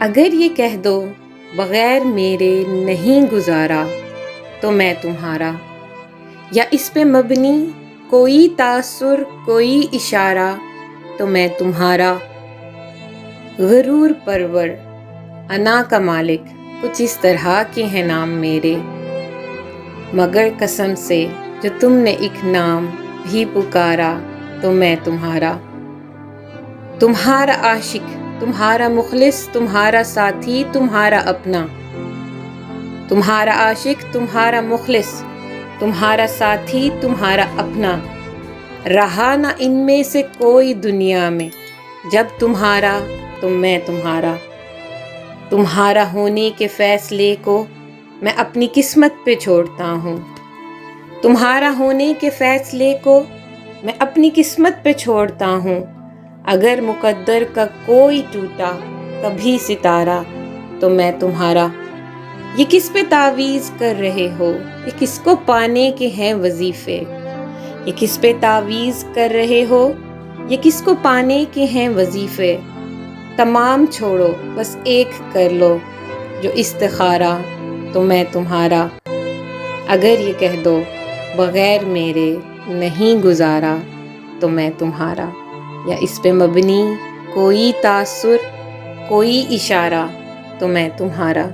اگر یہ کہہ دو بغیر میرے نہیں گزارا تو میں تمہارا، یا اس پہ مبنی کوئی تاثر کوئی اشارہ تو میں تمہارا، غرور پرور انا کا مالک کچھ اس طرح کے ہیں نام میرے، مگر قسم سے جو تم نے ایک نام بھی پکارا تو میں تمہارا، تمہارا عاشق تمہارا مخلص تمہارا ساتھی تمہارا اپنا، تمہارا عاشق تمہارا مخلص تمہارا ساتھی تمہارا اپنا، رہا نہ ان میں سے کوئی دنیا میں، جب تمہارا تو میں تمہارا، تمہارا ہونے کے فیصلے کو میں اپنی قسمت پہ چھوڑتا ہوں، تمہارا ہونے کے فیصلے کو میں اپنی قسمت پہ چھوڑتا ہوں، اگر مقدر کا کوئی ٹوٹا کبھی ستارہ تو میں تمہارا، یہ کس پہ تعویذ کر رہے ہو، یہ کس کو پانے کے ہیں وظیفے، یہ کس پہ تعویذ کر رہے ہو، یہ کس کو پانے کے ہیں وظیفے، تمام چھوڑو بس ایک کر لو جو استخارہ تو میں تمہارا، اگر یہ کہہ دو بغیر میرے نہیں گزارا تو میں تمہارا، یا اس پہ مبنی کوئی تاثر کوئی اشارہ تو میں تمہارا۔